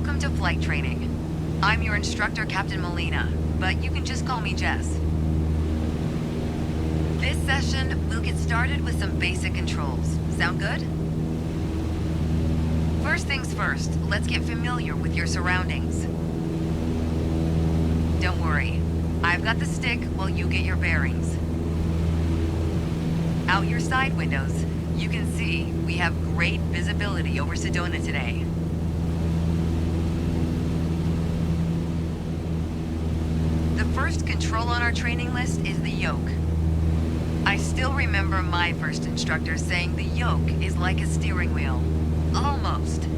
Welcome to flight training. I'm your instructor, Captain Molina, but you can just call me Jess. This session, we'll get started with some basic controls. Sound good? First things first, let's get familiar with your surroundings. Don't worry, I've got the stick while you get your bearings. Out your side windows, you can see we have great visibility over Sedona today. The first control on our training list is the yoke. I still remember my first instructor saying the yoke is like a steering wheel. Almost.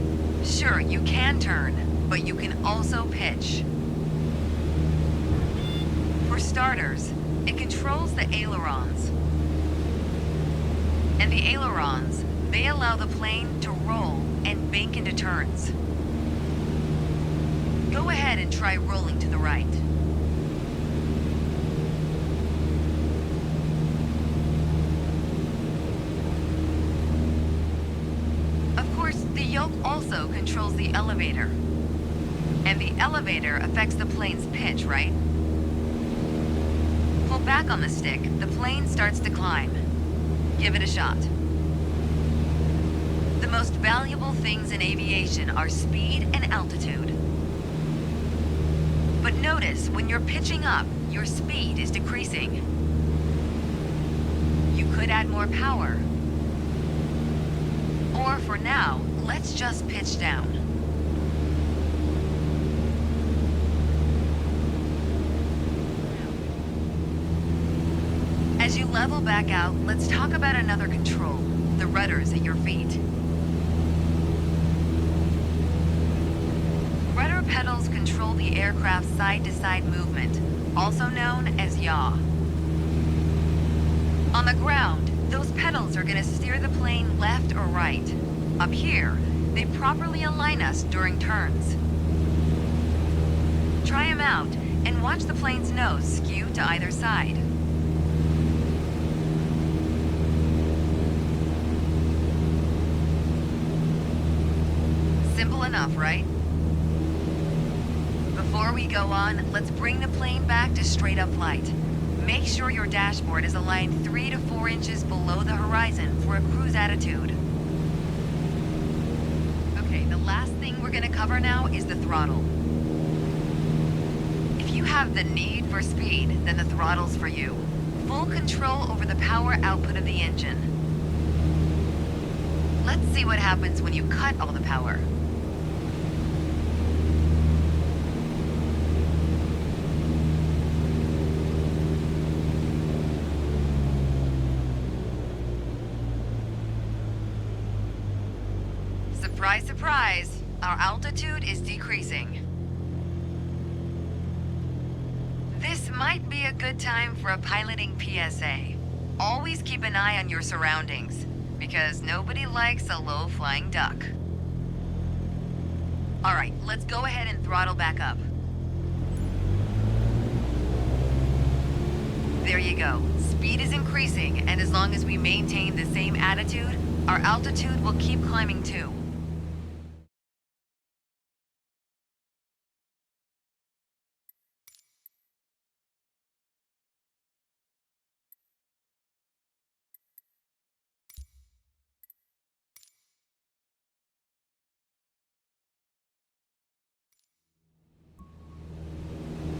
Sure, you can turn, but you can also pitch. For starters, it controls the ailerons. And the ailerons, they allow the plane to roll and bank into turns. Go ahead and try rolling to the right. The yoke also controls the elevator. And the elevator affects the plane's pitch, right? Pull back on the stick, the plane starts to climb. Give it a shot. The most valuable things in aviation are speed and altitude. But notice, when you're pitching up, your speed is decreasing. You could add more power. Or for now, let's just pitch down. As you level back out, let's talk about another control, the rudders at your feet. Rudder pedals control the aircraft's side-to-side movement, also known as yaw. On the ground, those pedals are going to steer the plane left or right. Up here, they properly align us during turns. Try them out and watch the plane's nose skew to either side. Simple enough, right? Before we go on, let's bring the plane back to straight-up flight. Make sure your dashboard is aligned 3 to 4 inches below the horizon for a cruise attitude. Okay, the last thing we're gonna cover now is the throttle. If you have the need for speed, then the throttle's for you. Full control over the power output of the engine. Let's see what happens when you cut all the power. Surprise, surprise, our altitude is decreasing. This might be a good time for a piloting PSA. Always keep an eye on your surroundings, because nobody likes a low-flying duck. All right, let's go ahead and throttle back up. There you go. Speed is increasing, and as long as we maintain the same attitude, our altitude will keep climbing too.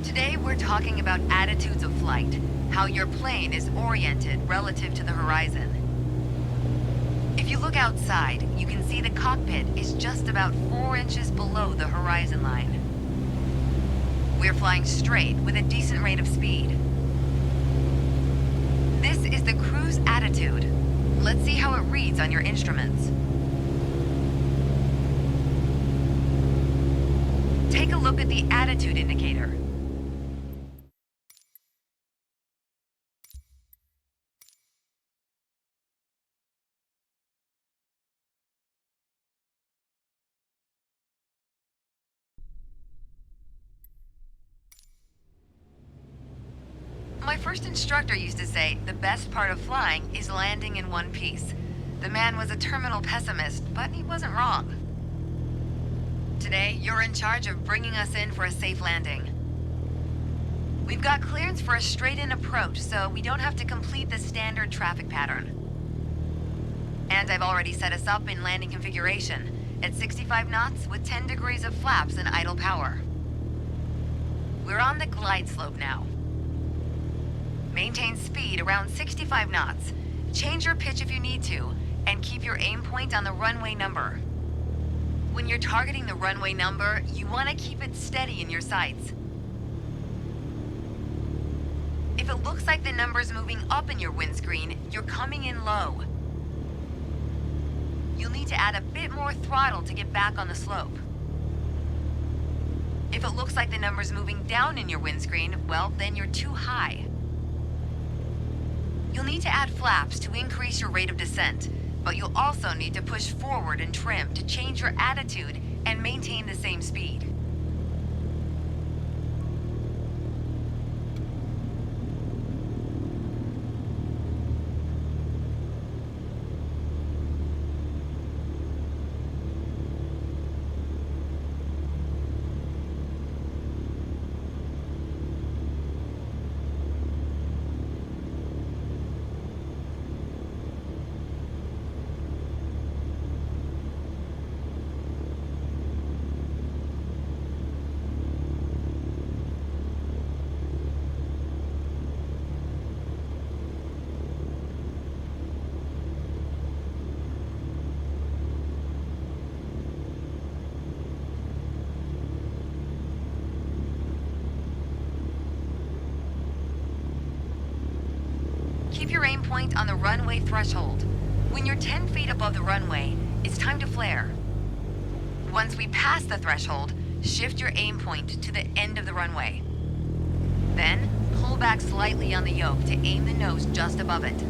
Today we're talking about attitudes of flight, how your plane is oriented relative to the horizon. If you look outside, you can see the cockpit is just about 4 inches below the horizon line. We're flying straight with a decent rate of speed. This is the cruise attitude. Let's see how it reads on your instruments. Take a look at the attitude indicator. My first instructor used to say the best part of flying is landing in one piece. The man was a terminal pessimist, but he wasn't wrong. Today, you're in charge of bringing us in for a safe landing. We've got clearance for a straight-in approach, so we don't have to complete the standard traffic pattern. And I've already set us up in landing configuration at 65 knots with 10 degrees of flaps and idle power. We're on the glide slope now. Maintain speed around 65 knots. Change your pitch if you need to, and keep your aim point on the runway number. When you're targeting the runway number, you want to keep it steady in your sights. If it looks like the number's moving up in your windscreen, you're coming in low. You'll need to add a bit more throttle to get back on the slope. If it looks like the number's moving down in your windscreen, well, then you're too high. You'll need to add flaps to increase your rate of descent, but you'll also need to push forward and trim to change your attitude and maintain the same speed. Keep your aim point on the runway threshold. When you're 10 feet above the runway, it's time to flare. Once we pass the threshold, shift your aim point to the end of the runway. Then, pull back slightly on the yoke to aim the nose just above it.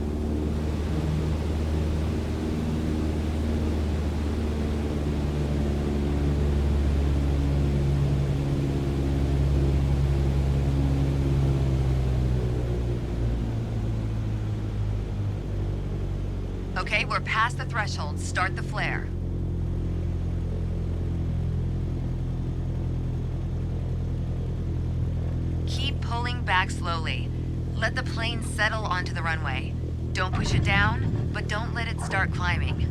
Okay, we're past the threshold. Start the flare. Keep pulling back slowly. Let the plane settle onto the runway. Don't push it down, but don't let it start climbing.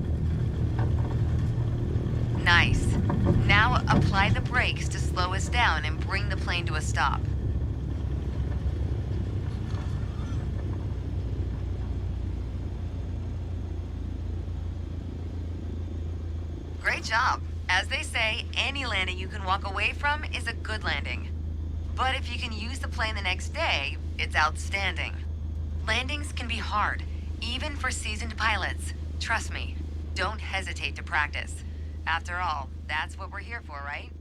Nice. Now apply the brakes to slow us down and bring the plane to a stop. Great job. As they say, any landing you can walk away from is a good landing. But if you can use the plane the next day, it's outstanding. Landings can be hard, even for seasoned pilots. Trust me, don't hesitate to practice. After all, that's what we're here for, right?